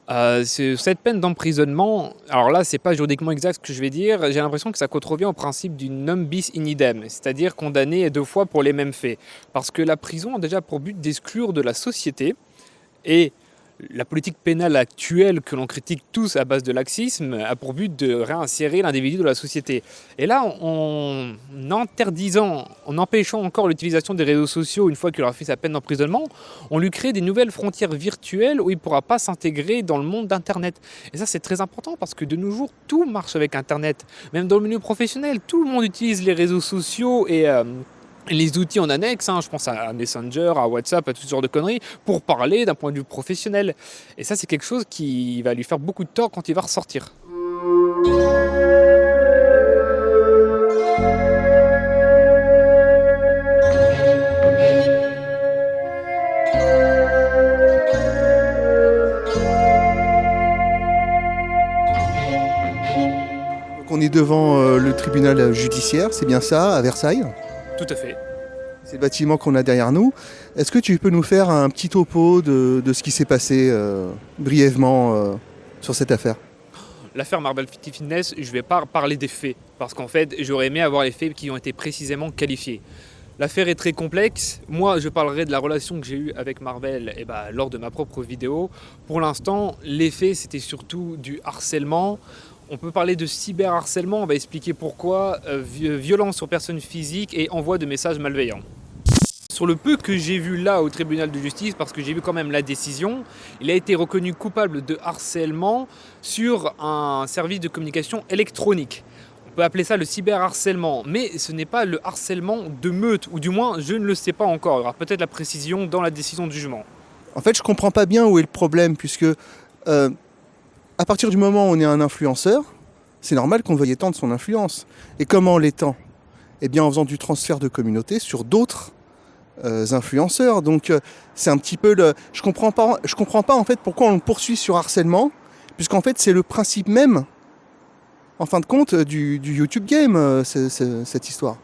Cette peine d'emprisonnement, alors là, c'est pas juridiquement exact ce que je vais dire, j'ai l'impression que ça contrevient au principe du non bis in idem, c'est-à-dire condamné 2 fois pour les mêmes faits. Parce que la prison a déjà pour but d'exclure de la société et la politique pénale actuelle que l'on critique tous à base de laxisme a pour but de réinsérer l'individu dans la société. Et là, en interdisant, en empêchant encore l'utilisation des réseaux sociaux une fois qu'il aura fait sa peine d'emprisonnement, on lui crée des nouvelles frontières virtuelles où il ne pourra pas s'intégrer dans le monde d'Internet. Et ça, c'est très important parce que de nos jours, tout marche avec Internet. Même dans le milieu professionnel, tout le monde utilise les réseaux sociaux et les outils en annexe, je pense à Messenger, à WhatsApp, à tout ce genre de conneries, pour parler d'un point de vue professionnel. Et ça, c'est quelque chose qui va lui faire beaucoup de tort quand il va ressortir. Donc on est devant le tribunal judiciaire, c'est bien ça, à Versailles. Tout à fait. C'est le bâtiment qu'on a derrière nous. Est-ce que tu peux nous faire un petit topo de ce qui s'est passé brièvement sur cette affaire? L'affaire Marble Fitness, je ne vais pas parler des faits, parce qu'en fait, j'aurais aimé avoir les faits qui ont été précisément qualifiés. L'affaire est très complexe. Moi, je parlerai de la relation que j'ai eue avec Marvel lors de ma propre vidéo. Pour l'instant, les faits, c'était surtout du harcèlement. On peut parler de cyberharcèlement, on va expliquer pourquoi, violence sur personne physique et envoi de messages malveillants. Sur le peu que j'ai vu là au tribunal de justice, parce que j'ai vu quand même la décision, il a été reconnu coupable de harcèlement sur un service de communication électronique. On peut appeler ça le cyberharcèlement, mais ce n'est pas le harcèlement de meute, ou du moins je ne le sais pas encore. Il y aura peut-être la précision dans la décision du jugement. En fait, je comprends pas bien où est le problème, puisque à partir du moment où on est un influenceur, c'est normal qu'on veuille étendre son influence. Et comment on l'étend? Eh bien en faisant du transfert de communauté sur d'autres influenceurs. Donc c'est un petit peu le... Je comprends pas en fait pourquoi on le poursuit sur harcèlement, puisqu'en fait c'est le principe même, en fin de compte, du YouTube game, cette histoire.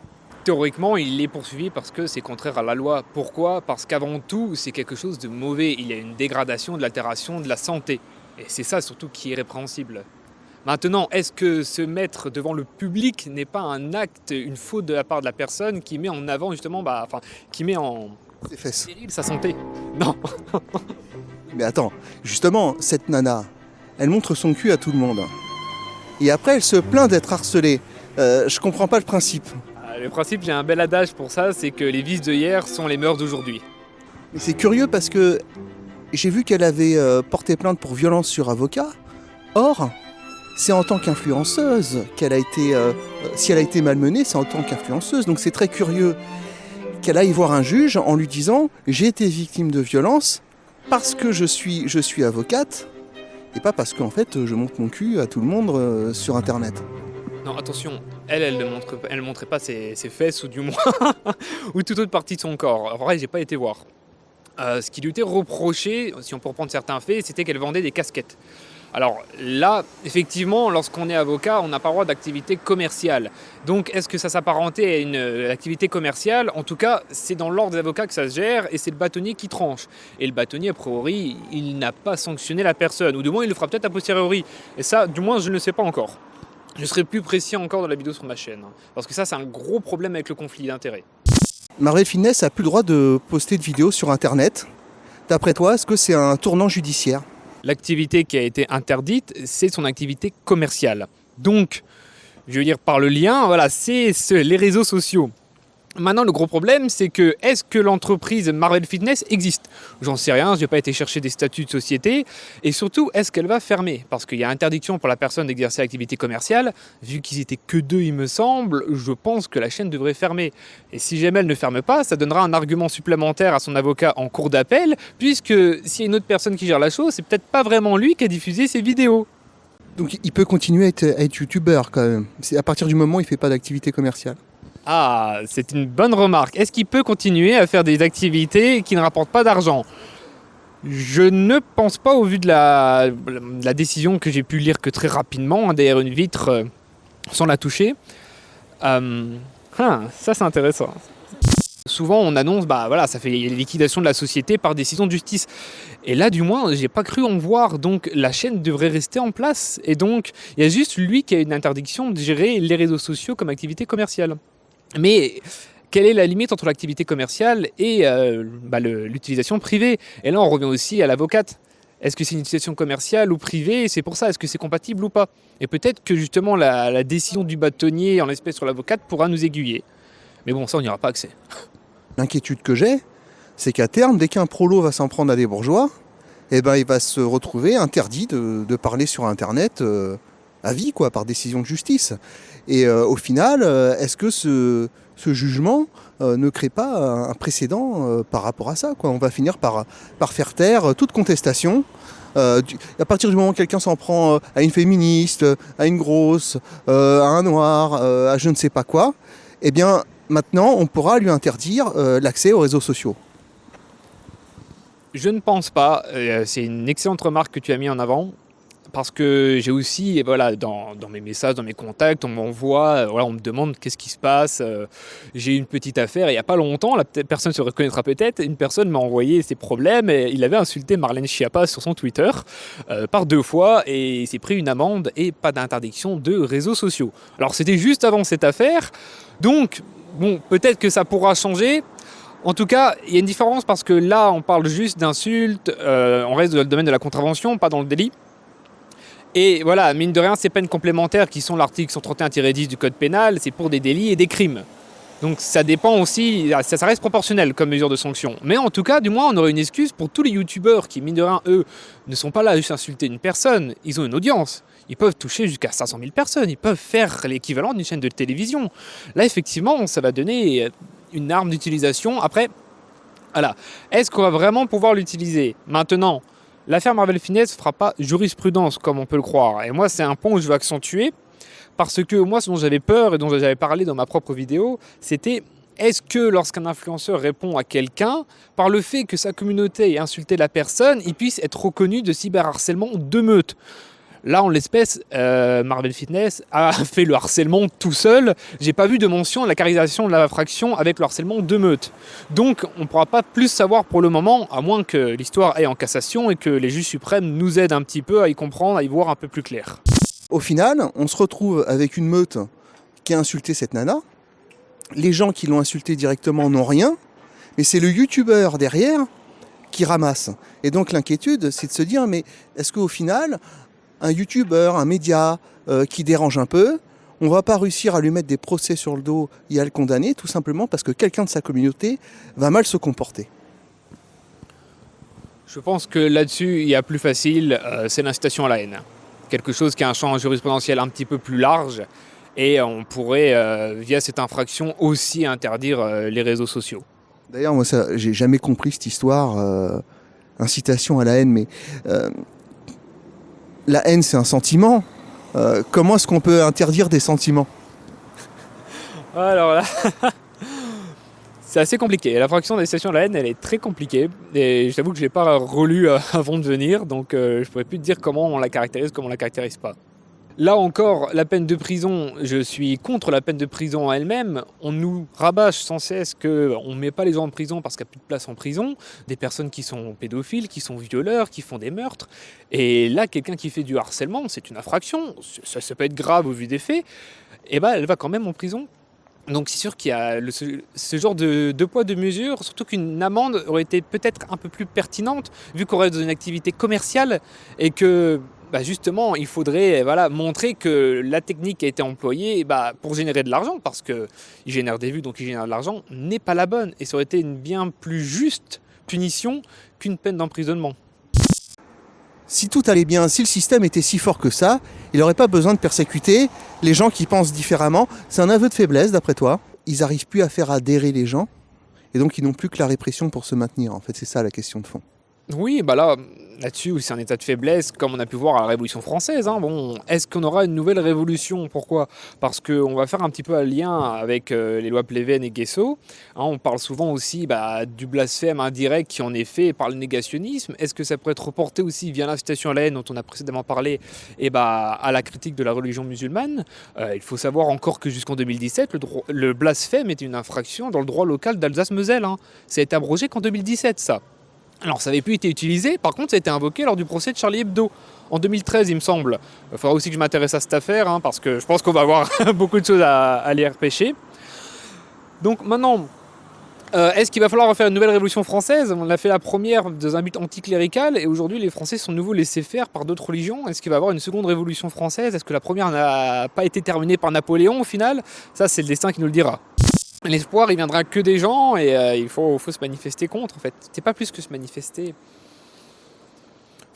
Théoriquement, il est poursuivi parce que c'est contraire à la loi. Pourquoi? Parce qu'avant tout, c'est quelque chose de mauvais. Il y a une dégradation, de l'altération de la santé. Et c'est ça surtout qui est répréhensible. Maintenant, est-ce que se mettre devant le public n'est pas un acte, une faute de la part de la personne qui met en avant justement, qui met en Ses fesses. péril sa santé? Non. Mais attends, justement, cette nana, elle montre son cul à tout le monde. Et après, elle se plaint d'être harcelée. Je comprends pas le principe. Le principe, j'ai un bel adage pour ça, c'est que les vices de hier sont les mœurs d'aujourd'hui. Mais c'est curieux parce que j'ai vu qu'elle avait porté plainte pour violence sur avocat. Or, c'est en tant qu'influenceuse qu'elle a été... si elle a été malmenée, c'est en tant qu'influenceuse. Donc c'est très curieux qu'elle aille voir un juge en lui disant « J'ai été victime de violence parce que je suis avocate et pas parce qu'en fait je montre mon cul à tout le monde sur Internet. » Non, attention, elle ne montrait pas ses fesses, ou du moins, ou toute autre partie de son corps. En vrai, j'ai pas été voir. Ce qui lui était reproché, si on peut reprendre certains faits, c'était qu'elle vendait des casquettes. Alors là, effectivement, lorsqu'on est avocat, on n'a pas le droit d'activité commerciale. Donc est-ce que ça s'apparentait à une activité commerciale? En tout cas, c'est dans l'ordre des avocats que ça se gère et c'est le bâtonnier qui tranche. Et le bâtonnier, a priori, il n'a pas sanctionné la personne, ou du moins il le fera peut-être a posteriori. Et ça, du moins, je ne le sais pas encore. Je serai plus précis encore dans la vidéo sur ma chaîne. Parce que ça, c'est un gros problème avec le conflit d'intérêts. Marvel Fitness a plus le droit de poster de vidéos sur Internet. D'après toi, est-ce que c'est un tournant judiciaire? L'activité qui a été interdite, c'est son activité commerciale. Donc, je veux dire, par le lien, voilà, c'est les réseaux sociaux. Maintenant, le gros problème, c'est que est-ce que l'entreprise Marvel Fitness existe? J'en sais rien, je n'ai pas été chercher des statuts de société. Et surtout, est-ce qu'elle va fermer? Parce qu'il y a interdiction pour la personne d'exercer l'activité commerciale. Vu qu'ils étaient que 2, il me semble, je pense que la chaîne devrait fermer. Et si jamais elle ne ferme pas, ça donnera un argument supplémentaire à son avocat en cours d'appel, puisque s'il y a une autre personne qui gère la chose, c'est peut-être pas vraiment lui qui a diffusé ses vidéos. Donc il peut continuer à être youtubeur quand même. C'est à partir du moment où il ne fait pas d'activité commerciale. Ah, c'est une bonne remarque. Est-ce qu'il peut continuer à faire des activités qui ne rapportent pas d'argent? Je ne pense pas au vu de la décision que j'ai pu lire que très rapidement, derrière une vitre, sans la toucher. Ça c'est intéressant. Souvent, on annonce, bah voilà, ça fait liquidation de la société par décision de justice. Et là, du moins, j'ai pas cru en voir. Donc, la chaîne devrait rester en place. Et donc, il y a juste lui qui a une interdiction de gérer les réseaux sociaux comme activité commerciale. Mais quelle est la limite entre l'activité commerciale et l'utilisation privée? Et là, on revient aussi à l'avocate. Est-ce que c'est une utilisation commerciale ou privée? C'est pour ça, est-ce que c'est compatible ou pas? Et peut-être que justement, la décision du bâtonnier, en l'espèce sur l'avocate, pourra nous aiguiller. Mais bon, ça, on n'y aura pas accès. L'inquiétude que j'ai, c'est qu'à terme, dès qu'un prolo va s'en prendre à des bourgeois, eh ben, il va se retrouver interdit de parler sur Internet à vie, quoi, par décision de justice. Et au final, est-ce que ce jugement ne crée pas un précédent par rapport à ça, quoi? On va finir par faire taire toute contestation. À partir du moment où quelqu'un s'en prend à une féministe, à une grosse, à un noir, à je ne sais pas quoi, eh bien, maintenant, on pourra lui interdire l'accès aux réseaux sociaux. Je ne pense pas. C'est une excellente remarque que tu as mis en avant. Parce que j'ai aussi, voilà, dans mes messages, dans mes contacts, on m'envoie, voilà, on me demande qu'est-ce qui se passe. J'ai une petite affaire, et il n'y a pas longtemps, la personne se reconnaîtra peut-être, une personne m'a envoyé ses problèmes, et il avait insulté Marlène Schiappa sur son Twitter par 2 fois, et il s'est pris une amende et pas d'interdiction de réseaux sociaux. Alors c'était juste avant cette affaire, donc bon, peut-être que ça pourra changer. En tout cas, il y a une différence parce que là, on parle juste d'insultes, on reste dans le domaine de la contravention, pas dans le délit. Et voilà, mine de rien, c'est peines complémentaires qui sont l'article 131-10 du code pénal, c'est pour des délits et des crimes. Donc ça dépend aussi, ça reste proportionnel comme mesure de sanction. Mais en tout cas, du moins, on aurait une excuse pour tous les youtubeurs qui, mine de rien, eux, ne sont pas là à juste insulter une personne, ils ont une audience. Ils peuvent toucher jusqu'à 500 000 personnes, ils peuvent faire l'équivalent d'une chaîne de télévision. Là, effectivement, ça va donner une arme d'utilisation. Après, voilà, est-ce qu'on va vraiment pouvoir l'utiliser? Maintenant, l'affaire Marvel Finesse ne fera pas jurisprudence comme on peut le croire. Et moi, c'est un point où je veux accentuer. Parce que moi, ce dont j'avais peur et dont j'avais parlé dans ma propre vidéo, c'était est-ce que lorsqu'un influenceur répond à quelqu'un, par le fait que sa communauté ait insulté la personne, il puisse être reconnu de cyberharcèlement de meute? Là, en l'espèce, Marvel Fitness a fait le harcèlement tout seul. J'ai pas vu de mention de la caractérisation de l'infraction avec le harcèlement de meute. Donc, on ne pourra pas plus savoir pour le moment, à moins que l'histoire aille en cassation et que les juges suprêmes nous aident un petit peu à y comprendre, à y voir un peu plus clair. Au final, on se retrouve avec une meute qui a insulté cette nana. Les gens qui l'ont insultée directement n'ont rien, mais c'est le youtubeur derrière qui ramasse. Et donc l'inquiétude, c'est de se dire, mais est-ce qu'au final, un youtubeur, un média qui dérange un peu, on ne va pas réussir à lui mettre des procès sur le dos et à le condamner, tout simplement parce que quelqu'un de sa communauté va mal se comporter? Je pense que là-dessus, il y a plus facile, c'est l'incitation à la haine. Quelque chose qui a un champ jurisprudentiel un petit peu plus large, et on pourrait, via cette infraction, aussi interdire les réseaux sociaux. D'ailleurs, moi, ça, j'ai jamais compris cette histoire, incitation à la haine, mais la haine, c'est un sentiment. Comment est-ce qu'on peut interdire des sentiments? Alors là, c'est assez compliqué. L'infraction d'incitation à la haine, elle est très compliquée, et je t'avoue que je ne l'ai pas relu avant de venir, donc je ne pourrais plus te dire comment on la caractérise, comment on la caractérise pas. Là encore, la peine de prison, je suis contre la peine de prison en elle-même. On nous rabâche sans cesse qu'on ne met pas les gens en prison parce qu'il n'y a plus de place en prison. Des personnes qui sont pédophiles, qui sont violeurs, qui font des meurtres. Et là, quelqu'un qui fait du harcèlement, c'est une infraction. Ça peut être grave au vu des faits. Et bah, elle va quand même en prison. Donc c'est sûr qu'il y a ce genre de poids, de mesure, surtout qu'une amende aurait été peut-être un peu plus pertinente, vu qu'on reste dans une activité commerciale et que justement il faudrait montrer que la technique qui a été employée pour générer de l'argent, parce qu'il génère des vues, donc il génère de l'argent, n'est pas la bonne. Et ça aurait été une bien plus juste punition qu'une peine d'emprisonnement. Si tout allait bien, si le système était si fort que ça, il n'aurait pas besoin de persécuter les gens qui pensent différemment. C'est un aveu de faiblesse, d'après toi. Ils n'arrivent plus à faire adhérer les gens, et donc ils n'ont plus que la répression pour se maintenir. En fait, c'est ça la question de fond. Oui, là, là-dessus où c'est un état de faiblesse, comme on a pu voir à la Révolution française. Hein. Bon, est-ce qu'on aura une nouvelle révolution? Pourquoi? Parce qu'on va faire un petit peu un lien avec les lois Pleven et Guesso. Hein, on parle souvent aussi du blasphème indirect qui en est fait par le négationnisme. Est-ce que ça pourrait être reporté aussi via l'incitation à la haine dont on a précédemment parlé à la critique de la religion musulmane? Il faut savoir encore que jusqu'en 2017, le blasphème était une infraction dans le droit local d'Alsace-Moselle. Hein. Ça a été abrogé qu'en 2017, ça. Alors ça n'avait plus été utilisé, par contre ça a été invoqué lors du procès de Charlie Hebdo, en 2013 il me semble. Il faudra aussi que je m'intéresse à cette affaire, hein, parce que je pense qu'on va avoir beaucoup de choses à les repêcher. Donc maintenant, est-ce qu'il va falloir refaire une nouvelle révolution française? On a fait la première dans un but anticlérical, et aujourd'hui les Français sont de nouveau laissés faire par d'autres religions. Est-ce qu'il va y avoir une seconde révolution française? Est-ce que la première n'a pas été terminée par Napoléon au final? Ça c'est le destin qui nous le dira. L'espoir, il viendra que des gens et il faut se manifester contre, en fait. C'est pas plus que se manifester.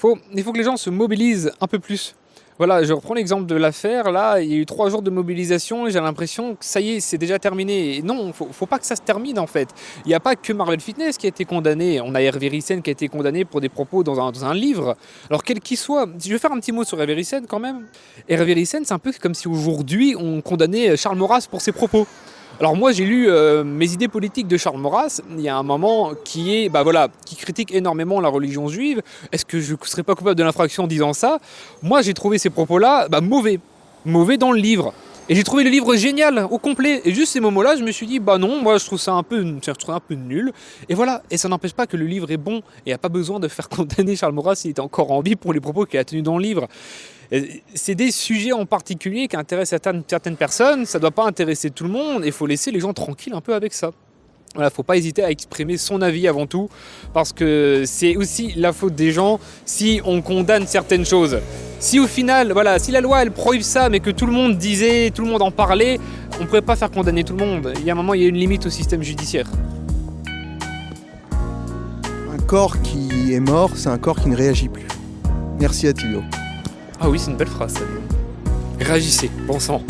Il faut que les gens se mobilisent un peu plus. Voilà, je reprends l'exemple de l'affaire. Là, il y a eu 3 jours de mobilisation et j'ai l'impression que ça y est, c'est déjà terminé. Et non, faut pas que ça se termine, en fait. Il n'y a pas que Marvel Fitness qui a été condamné. On a Hervé Ryssen qui a été condamné pour des propos dans un livre. Alors, quel qu'il soit, si je vais faire un petit mot sur Hervé Ryssen quand même. Hervé Ryssen, c'est un peu comme si aujourd'hui on condamnait Charles Maurras pour ses propos. Alors moi j'ai lu mes idées politiques de Charles Maurras, il y a un moment qui critique énormément la religion juive. Est-ce que je ne serais pas coupable de l'infraction en disant ça? Moi j'ai trouvé ces propos-là mauvais dans le livre. Et j'ai trouvé le livre génial, au complet. Et juste ces moments-là, je me suis dit, non, moi je trouve ça un peu nul. Et voilà, et ça n'empêche pas que le livre est bon. Et il n'y a pas besoin de faire condamner Charles Maurras s'il était encore en vie pour les propos qu'il a tenus dans le livre. Et c'est des sujets en particulier qui intéressent certaines personnes, ça ne doit pas intéresser tout le monde, et il faut laisser les gens tranquilles un peu avec ça. Voilà, faut pas hésiter à exprimer son avis avant tout, parce que c'est aussi la faute des gens si on condamne certaines choses. Si au final, si la loi elle prohibe ça, mais que tout le monde disait, tout le monde en parlait, on ne pourrait pas faire condamner tout le monde. Il y a un moment, il y a une limite au système judiciaire. Un corps qui est mort, c'est un corps qui ne réagit plus. Merci Attilio. Ah oui, c'est une belle phrase. Réagissez, bon sang.